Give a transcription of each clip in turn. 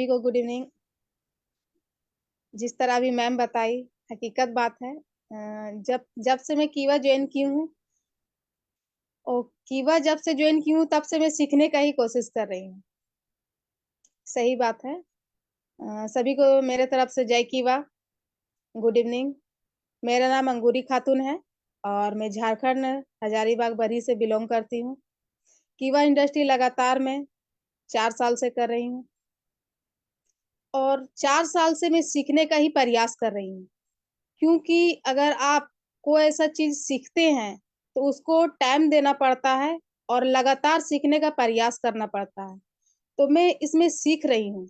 सभी को good evening. जिस तरह अभी मैम बताई, हकीकत बात है। जब जब से मैं कीवा ज्वाइन की हूँ और कीवा जब से ज्वाइन की हूँ तब से मैं सीखने का ही कोशिश कर रही हूँ। सही बात है। सभी को मेरे तरफ से जय कीवा, गुड इवनिंग। मेरा नाम अंगूरी खातून है और मैं झारखंड हजारीबाग बरही से बिलोंग करती हूँ। कीवा इंडस्ट्री लगातार मैं 4 साल से कर रही हूँ और 4 साल से मैं सीखने का ही प्रयास कर रही हूँ। क्योंकि अगर आप कोई ऐसा चीज सीखते हैं तो उसको टाइम देना पड़ता है और लगातार सीखने का प्रयास करना पड़ता है। तो मैं इसमें सीख रही हूँ।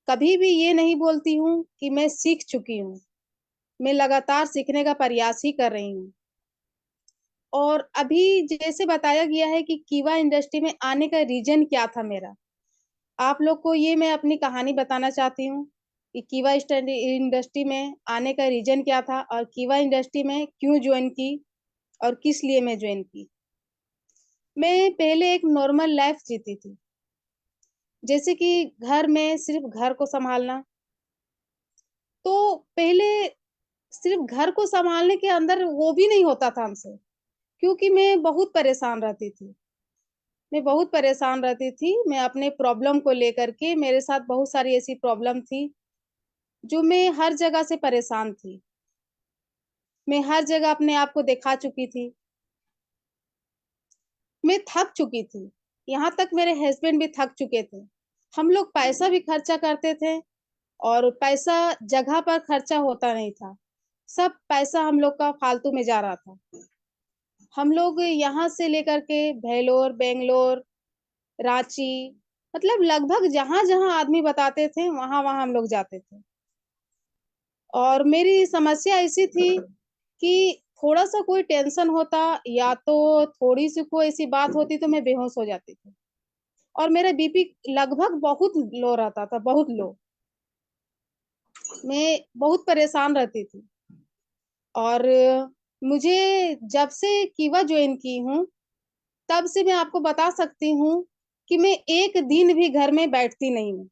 कभी भी ये नहीं बोलती हूँ कि मैं सीख चुकी हूँ। मैं लगातार सीखने का प्रयास ही कर रही हूँ। और अभी जैसे बताया गया है कि कीवा इंडस्ट्री में आने का रीजन क्या था मेरा, आप लोग को ये मैं अपनी कहानी बताना चाहती हूँ कि कीवा इंडस्ट्री में आने का रीजन क्या था और कीवा इंडस्ट्री में क्यों ज्वाइन की और किस लिए मैं ज्वाइन की। मैं पहले एक नॉर्मल लाइफ जीती थी, जैसे कि घर में सिर्फ घर को संभालना। तो पहले सिर्फ घर को संभालने के अंदर वो भी नहीं होता था हमसे, क्योंकि मैं बहुत परेशान रहती थी। मैं अपने प्रॉब्लम को लेकर के, मेरे साथ बहुत सारी ऐसी प्रॉब्लम थी जो मैं हर जगह से परेशान थी। मैं हर जगह अपने आप को दिखा चुकी थी। मैं थक चुकी थी। यहाँ तक मेरे हस्बैंड भी थक चुके थे। हम लोग पैसा भी खर्चा करते थे और पैसा जगह पर खर्चा होता नहीं था। सब पैसा हम लोग का फालतू में जा रहा था। हम लोग यहाँ से लेकर के भेलोर, बेंगलोर, रांची, मतलब लगभग जहां जहां आदमी बताते थे वहां वहां हम लोग जाते थे। और मेरी समस्या ऐसी थी कि थोड़ा सा कोई टेंशन होता या तो थोड़ी सी कोई ऐसी बात होती तो मैं बेहोश हो जाती थी। और मेरा बीपी लगभग बहुत लो रहता था, बहुत लो। मैं बहुत परेशान रहती थी। और मुझे जब से कीवा ज्वाइन की हूँ तब से मैं आपको बता सकती हूँ कि मैं एक दिन भी घर में बैठती नहीं हूँ,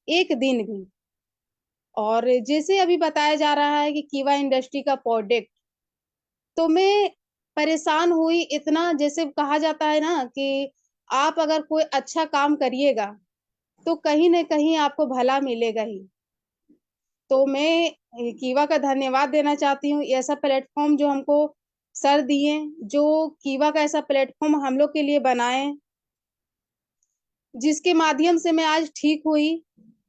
एक दिन भी। और जैसे अभी बताया जा रहा है कि कीवा इंडस्ट्री का प्रोडक्ट, तो मैं परेशान हुई इतना। जैसे कहा जाता है ना कि आप अगर कोई अच्छा काम करिएगा तो कहीं न कहीं आपको भला मिलेगा ही। तो मैं कीवा का धन्यवाद देना चाहती हूँ। ऐसा प्लेटफॉर्म जो हमको सर दिए, जो कीवा का ऐसा प्लेटफॉर्म हम लोग के लिए बनाए, जिसके माध्यम से मैं आज ठीक हुई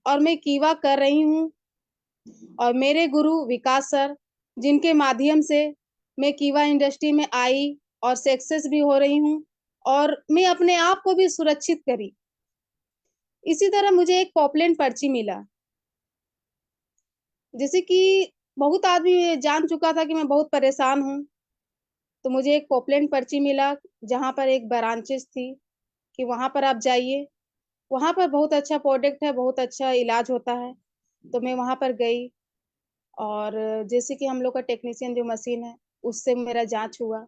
और मैं कीवा कर रही हूँ। और मेरे गुरु विकास सर, जिनके माध्यम से मैं कीवा इंडस्ट्री में आई और सक्सेस भी हो रही हूँ और मैं अपने आप को भी सुरक्षित करी। इसी तरह मुझे एक पॉपलेन पर्ची मिला। जैसे कि बहुत आदमी जान चुका था कि मैं बहुत परेशान हूँ, तो मुझे एक पॉपलेन पर्ची मिला जहाँ पर एक ब्रांचेस थी कि वहां पर आप जाइए, वहां पर बहुत अच्छा प्रोडक्ट है, बहुत अच्छा इलाज होता है। तो मैं वहां पर गई और जैसे कि हम लोग का टेक्नीशियन जो मशीन है उससे मेरा जांच हुआ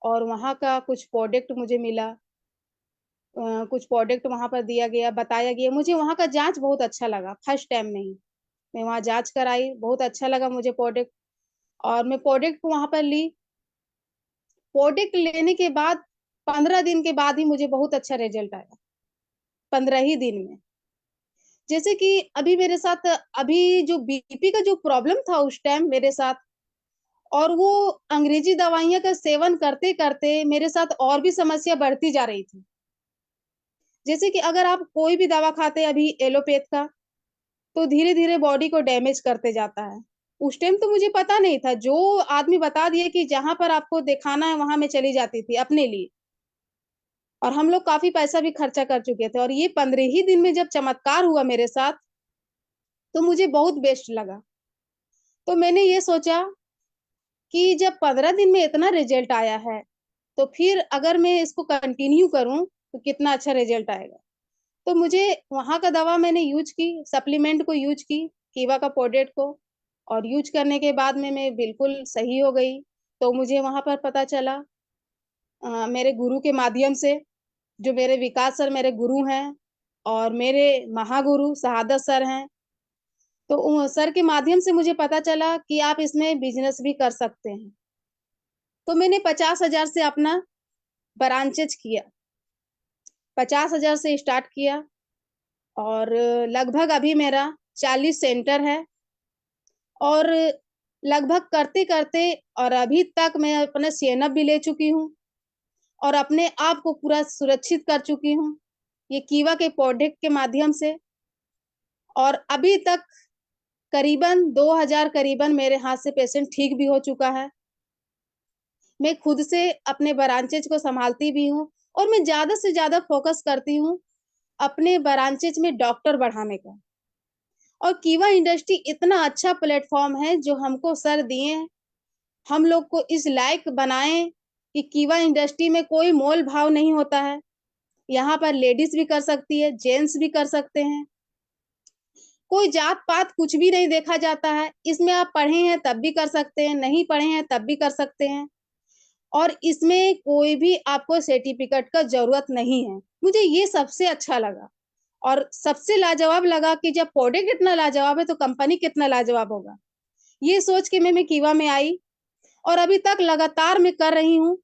और वहां का कुछ प्रोडक्ट मुझे मिला। कुछ प्रोडक्ट वहां पर दिया गया, बताया गया। मुझे वहां का जांच बहुत अच्छा लगा। फर्स्ट टाइम में ही मैं वहां जांच कराई, बहुत अच्छा लगा मुझे प्रोडक्ट। और मैं प्रोडक्ट को वहां पर ली। प्रोडक्ट लेने के बाद 15 दिन के बाद ही मुझे बहुत अच्छा रिजल्ट आया, 15 ही दिन में। जैसे कि अभी मेरे साथ, अभी जो बीपी का जो प्रॉब्लम था उस टाइम मेरे साथ, और वो अंग्रेजी दवाइयां का सेवन करते करते मेरे साथ और भी समस्या बढ़ती जा रही थी। जैसे कि अगर आप कोई भी दवा खाते हैं अभी एलोपैथ का, तो धीरे धीरे बॉडी को डैमेज करते जाता है। उस टाइम तो मुझे पता नहीं था, जो आदमी बता दिए कि जहां पर आपको दिखाना है वहां मैं चली जाती थी अपने लिए। और हम लोग काफी पैसा भी खर्चा कर चुके थे और ये 15 ही दिन में जब चमत्कार हुआ मेरे साथ, तो मुझे बहुत बेस्ट लगा। तो मैंने ये सोचा कि जब 15 दिन में इतना रिजल्ट आया है, तो फिर अगर मैं इसको कंटिन्यू करूं तो कितना अच्छा रिजल्ट आएगा। तो मुझे वहां का दवा मैंने यूज की, सप्लीमेंट को यूज की, कीवा का प्रोडक्ट को। और यूज करने के बाद में मैं बिल्कुल सही हो गई। तो मुझे वहां पर पता चला, मेरे गुरु के माध्यम से, जो मेरे विकास सर मेरे गुरु हैं, और मेरे महागुरु शहादत सर हैं। तो सर के माध्यम से मुझे पता चला कि आप इसमें बिजनेस भी कर सकते हैं। तो मैंने 50,000 से अपना ब्रांचेज किया, 50,000 से स्टार्ट किया और लगभग अभी मेरा 40 सेंटर है और लगभग करते-करते और अभी तक मैं अपना सीएनएफ भी ले चुकी हूँ और अपने आप को पूरा सुरक्षित कर चुकी हूँ, ये कीवा के प्रोडक्ट के माध्यम से। और अभी तक करीबन 2000 करीबन मेरे हाथ से पेशेंट ठीक भी हो चुका है। मैं खुद से अपने ब्रांचेज को संभालती भी हूँ और मैं ज़्यादा से ज़्यादा फ़ोकस करती हूँ अपने ब्रांचेज में डॉक्टर बढ़ाने का। और कीवा इंडस्ट्री इतना अच्छा प्लेटफ़ॉर्म है जो हमको सर दिए हैं, हम लोग को इस लायक बनाएँ कि कीवा इंडस्ट्री में कोई मोल-भाव नहीं होता है। यहाँ पर लेडीज़ भी कर सकती है, जेंट्स भी कर सकते हैं। कोई जात-पात कुछ भी नहीं देखा जाता है। इसमें आप पढ़े हैं तब भी कर सकते हैं, नहीं पढ़े हैं तब भी कर सकते हैं और इसमें कोई भी आपको सर्टिफ़िकेट का ज़रूरत नहीं है। मुझे ये सबसे अच्छा लगा और सबसे लाजवाब लगा कि जब प्रोडक्ट इतना लाजवाब है तो कंपनी कितना लाजवाब होगा। ये सोच के मैं कीवा में आई और अभी तक लगातार मैं कर रही हूँ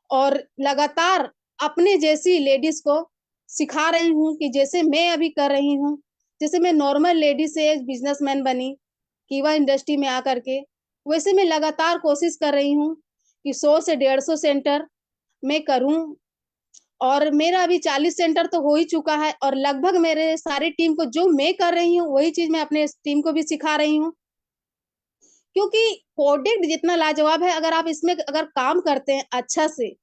और लगातार अपने जैसी लेडीज़ को सिखा रही हूँ कि जैसे मैं अभी कर रही हूँ। जैसे मैं नॉर्मल लेडी से बिज़नेसमैन बनी, कीवा इंडस्ट्री में आकर के, वैसे मैं लगातार कोशिश कर रही हूँ कि 100 से 150 सेंटर मैं करूँ और मेरा अभी 40 सेंटर तो हो ही चुका है और लगभग मेरे सारी टीम को जो मैं कर रही हूँ, वही चीज़ मैं अपने टीम को भी सिखा रही हूँ। क्योंकि प्रोडक्ट जितना लाजवाब है, अगर आप इसमें अगर काम करते हैं अच्छा से,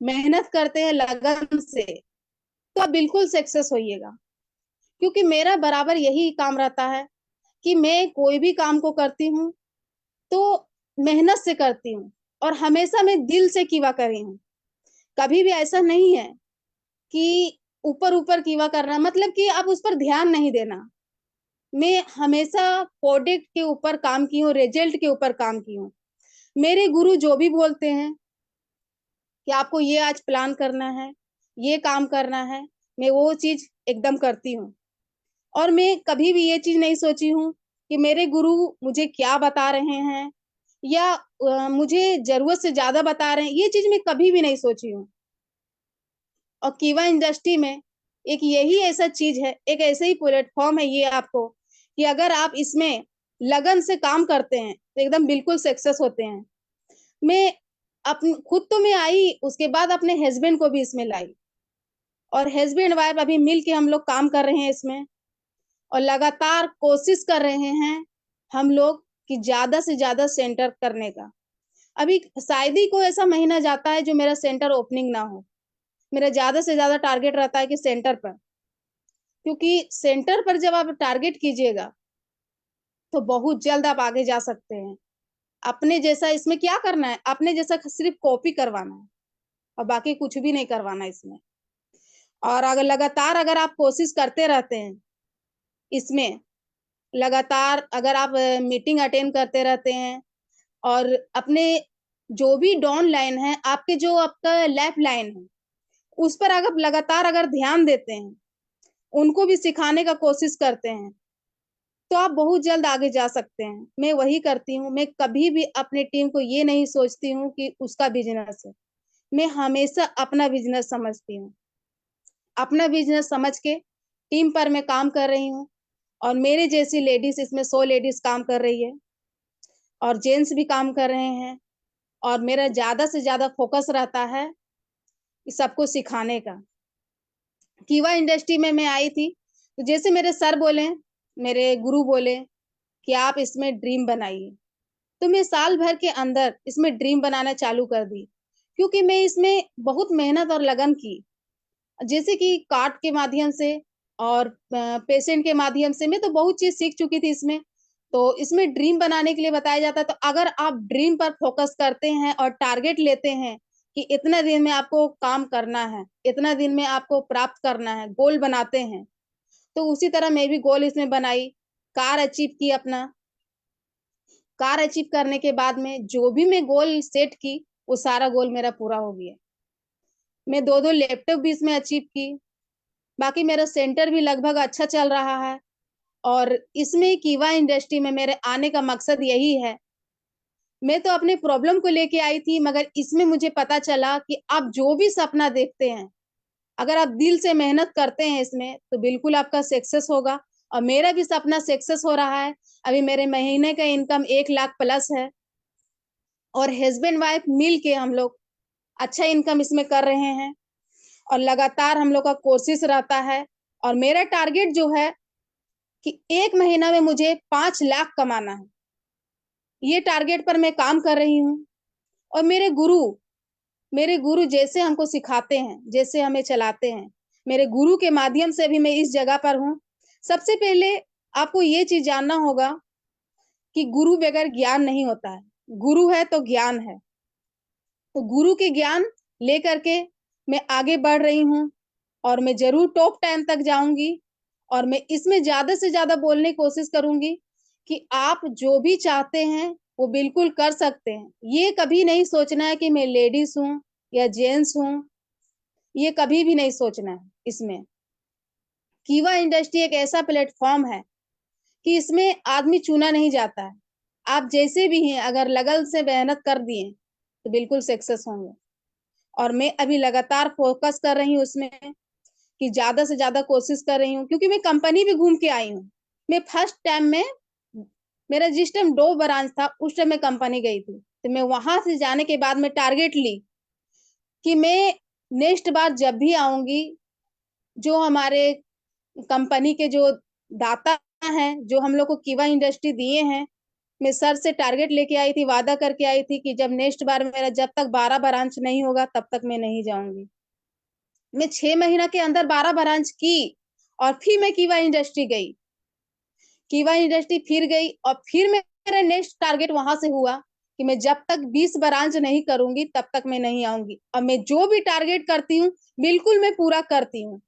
मेहनत करते हैं लगन से, तो आप बिल्कुल सक्सेस होइएगा। क्योंकि मेरा बराबर यही काम रहता है कि मैं कोई भी काम को करती हूँ, तो मेहनत से करती हूँ और हमेशा मैं दिल से कीवा कर रही हूँ। कभी भी ऐसा नहीं है कि ऊपर-ऊपर कीवा करना मतलब कि आप उस पर ध्यान नहीं देना। मैं हमेशा प्रोडक्ट के ऊपर काम की हूँ, रिजल्ट के ऊपर काम की हूँ। मेरे गुरु जो भी बोलते हैं कि आपको ये आज प्लान करना है, ये काम करना है, मैं वो चीज़ एकदम करती हूँ। और मैं कभी भी ये चीज़ नहीं सोची हूँ कि मेरे गुरु मुझे क्या बता रहे हैं या मुझे ज़रूरत से ज़्यादा बता रहे हैं, ये चीज़ मैं कभी भी नहीं सोची हूँ। और कीवा इंडस्ट्री में एक यही ऐसा चीज़ है, एक ऐसे ही प्लेटफ़ॉर्म है ये आपको कि अगर आप इसमें लगन से काम करते हैं, तो एकदम बिल्कुल सक्सेस होते हैं। मैं खुद तो मैं आई, उसके बाद अपने हस्बैंड को भी इसमें लाई और हस्बैंड वाइफ अभी मिल के हम लोग काम कर रहे हैं इसमें और लगातार कोशिश कर रहे हैं हम लोग कि ज़्यादा से ज़्यादा सेंटर करने का। अभी शायद ही कोई ऐसा महीना जाता है जो मेरा सेंटर ओपनिंग ना हो। मेरा ज़्यादा से ज़्यादा टारगेट रहता है कि सेंटर पर, क्योंकि सेंटर पर जब आप टारगेट कीजिएगा, तो बहुत जल्द आप आगे जा सकते हैं। अपने जैसा इसमें क्या करना है, अपने जैसा सिर्फ़ कॉपी करवाना है और बाकी कुछ भी नहीं करवाना इसमें। और अगर लगातार अगर आप कोशिश करते रहते हैं, इसमें लगातार अगर आप मीटिंग अटेंड करते रहते हैं और अपने जो भी डाउन लाइन है, आपके जो आपका लेफ्ट लाइन है, उस पर अगर लगातार अगर ध्यान देते हैं, उनको भी सिखाने का कोशिश करते हैं, तो आप बहुत जल्द आगे जा सकते हैं। मैं वही करती हूँ, मैं कभी भी अपनी टीम को ये नहीं सोचती हूँ कि उसका बिज़नेस है। मैं हमेशा अपना बिज़नेस समझती हूँ। अपना बिज़नेस समझ के टीम पर मैं काम कर रही हूँ और मेरे जैसी लेडीज़ इसमें 100 लेडीज़ काम कर रही है और जेंट्स भी काम कर रहे हैं और मेरा ज़्यादा से ज़्यादा फ़ोकस रहता है कि सबको सिखाने का। कीवा इंडस्ट्री में मैं आई थी, तो जैसे मेरे सर बोले, मेरे गुरु बोले कि आप इसमें ड्रीम बनाइए। तो मैं साल भर के अंदर इसमें ड्रीम बनाना चालू कर दी, क्योंकि मैं इसमें बहुत मेहनत और लगन की। जैसे कि कार्ड के माध्यम से और पेशेंट के माध्यम से मैं तो बहुत चीज़ सीख चुकी थी इसमें। तो इसमें ड्रीम बनाने के लिए बताया जाता है, तो अगर आप ड्रीम पर फ़ोकस करते हैं और टारगेट लेते हैं कि इतना दिन में आपको काम करना है, इतना दिन में आपको प्राप्त करना है, गोल बनाते हैं, तो उसी तरह मैं भी गोल इसमें बनाई, कार अचीव की अपना। कार अचीव करने के बाद में जो भी मैं गोल सेट की, वो सारा गोल मेरा पूरा हो गया। मैं 2-2 लैपटॉप भी इसमें अचीव की बाकी मेरा सेंटर भी लगभग अच्छा चल रहा है। और इसमें कीवा इंडस्ट्री में मेरे आने का मकसद यही है। मैं तो अपने प्रॉब्लम को लेके आई थी, मगर इसमें मुझे पता चला कि आप जो भी सपना देखते हैं, अगर आप दिल से मेहनत करते हैं इसमें, तो बिल्कुल आपका सक्सेस होगा। और मेरा भी सपना सक्सेस हो रहा है। अभी मेरे महीने का इनकम 1 लाख प्लस है, और हस्बैंड वाइफ मिल के हम लोग अच्छा इनकम इसमें कर रहे हैं। और लगातार हम लोग का कोशिश रहता है। और मेरा टारगेट जो है कि 1 महीना में मुझे 5 लाख कमाना है। ये टारगेट पर मैं काम कर रही हूँ। और मेरे गुरु जैसे हमको सिखाते हैं, जैसे हमें चलाते हैं, मेरे गुरु के माध्यम से भी मैं इस जगह पर हूँ। सबसे पहले आपको ये चीज जानना होगा कि गुरु बगैर ज्ञान नहीं होता है। गुरु है तो ज्ञान है। तो गुरु के ज्ञान लेकर के मैं आगे बढ़ रही हूँ, और मैं जरूर टॉप 10 तक जाऊंगी। और मैं इसमें ज्यादा से ज्यादा बोलने की कोशिश करूंगी कि आप जो भी चाहते हैं वो बिल्कुल कर सकते हैं। ये कभी नहीं सोचना है कि मैं लेडीज हूँ या जेंट्स हूँ, ये कभी भी नहीं सोचना है इसमें। कीवा इंडस्ट्री एक ऐसा प्लेटफॉर्म है कि इसमें आदमी चुना नहीं जाता है। आप जैसे भी हैं, अगर लगन से मेहनत कर दिए तो बिल्कुल सक्सेस होंगे। और मैं अभी लगातार फोकस कर रही हूँ उसमें, कि ज्यादा से ज्यादा कोशिश कर रही हूँ, क्योंकि मैं कंपनी भी घूम के आई हूँ। मैं फर्स्ट टाइम में, मेरा जिस टाइम 2 ब्रांच था उस टाइम मैं कंपनी गई थी, तो मैं वहां से जाने के बाद मैं टारगेट ली कि मैं नेक्स्ट बार जब भी आऊंगी, जो हमारे कंपनी के जो दाता हैं, जो हम लोग को कीवा इंडस्ट्री दिए हैं, मैं सर से टारगेट लेके आई थी, वादा करके आई थी कि जब नेक्स्ट बार मेरा जब तक 12 ब्रांच नहीं होगा तब तक मैं नहीं जाऊंगी। मैं 6 महीना के अंदर 12 ब्रांच की, और फिर मैं कीवा इंडस्ट्री गई। कीवा इंडस्ट्री फिर गई, और फिर मेरा नेक्स्ट टारगेट वहां से हुआ कि मैं जब तक 20 ब्रांच नहीं करूंगी तब तक मैं नहीं आऊंगी। और मैं जो भी टारगेट करती हूँ बिल्कुल मैं पूरा करती हूँ।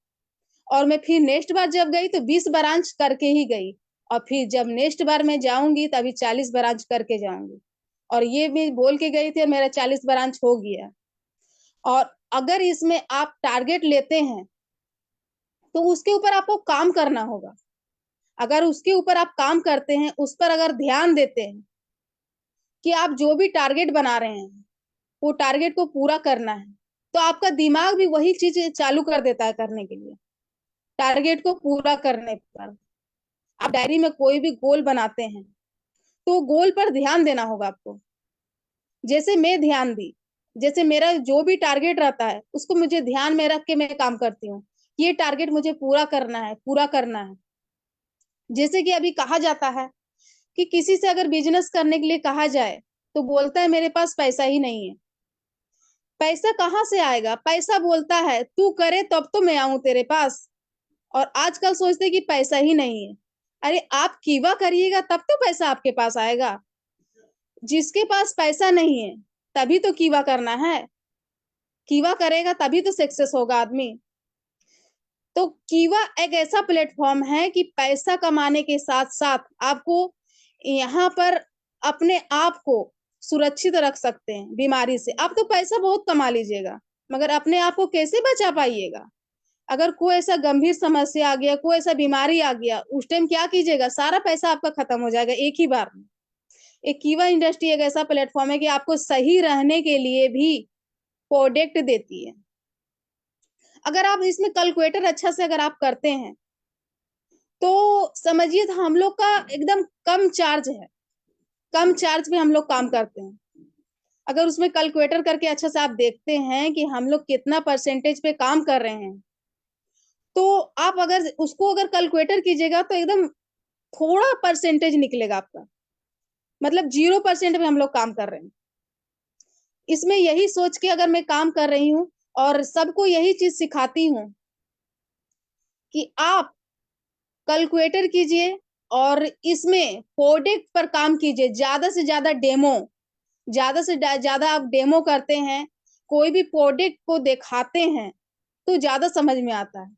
और मैं फिर नेक्स्ट बार जब गई तो 20 ब्रांच करके ही गई। और फिर जब नेक्स्ट बार मैं जाऊंगी तभी 40 ब्रांच करके जाऊंगी। और ये भी बोल के गई थी, और मेरा 40 ब्रांच हो गया। और अगर इसमें आप टारगेट लेते हैं तो उसके ऊपर आपको काम करना होगा। अगर उसके ऊपर आप काम करते हैं, उस पर अगर ध्यान देते हैं कि आप जो भी टारगेट बना रहे हैं वो टारगेट को पूरा करना है, तो आपका दिमाग भी वही चीज चालू कर देता है करने के लिए। टारगेट को पूरा करने पर आप डायरी में कोई भी गोल बनाते हैं, तो गोल पर ध्यान देना होगा आपको। जैसे मैं ध्यान दी, जैसे मेरा जो भी टारगेट रहता है उसको मुझे ध्यान में रख के मैं काम करती हूँ। ये टारगेट मुझे पूरा करना है, पूरा करना है। जैसे कि अभी कहा जाता है कि किसी से अगर बिजनेस करने के लिए कहा जाए तो बोलता है मेरे पास पैसा ही नहीं है। पैसा कहाँ से आएगा? पैसा बोलता है तू करे तब तो मैं आऊं तेरे पास। और आजकल सोचते हैं कि पैसा ही नहीं है। अरे आप कीवा करिएगा तब तो पैसा आपके पास आएगा। जिसके पास पैसा नहीं है तभी तो कीवा करना है। कीवा करेगा तभी तो सक्सेस होगा आदमी। तो कीवा एक ऐसा प्लेटफॉर्म है कि पैसा कमाने के साथ साथ आपको यहाँ पर अपने आप को सुरक्षित रख सकते हैं बीमारी से। आप तो पैसा बहुत कमा लीजिएगा, मगर अपने आप को कैसे बचा पाइएगा? अगर कोई ऐसा गंभीर समस्या आ गया, कोई ऐसा बीमारी आ गया, उस टाइम क्या कीजिएगा? सारा पैसा आपका खत्म हो जाएगा एक ही बार में। एक कीवा इंडस्ट्री एक ऐसा प्लेटफॉर्म है कि आपको सही रहने के लिए भी प्रोडक्ट देती है। अगर आप इसमें कैलकुलेटर अच्छा से अगर आप करते हैं तो समझिए तो हम लोग का एकदम कम चार्ज है। कम चार्ज पे हम लोग काम करते हैं। अगर उसमें कैलकुलेटर करके अच्छा से आप देखते हैं कि हम लोग कितना परसेंटेज पे काम कर रहे हैं, तो आप अगर उसको अगर कैलकुलेटर कीजिएगा तो एकदम थोड़ा परसेंटेज निकलेगा आपका। मतलब 0% पे हम लोग काम कर रहे हैं। इसमें यही सोच के अगर मैं काम कर रही हूँ, और सबको यही चीज सिखाती हूँ कि आप कैलकुलेटर कीजिए, और इसमें प्रोडक्ट पर काम कीजिए। ज्यादा से ज्यादा डेमो, ज्यादा से ज्यादा आप डेमो करते हैं, कोई भी प्रोडक्ट को दिखाते हैं तो ज्यादा समझ में आता है।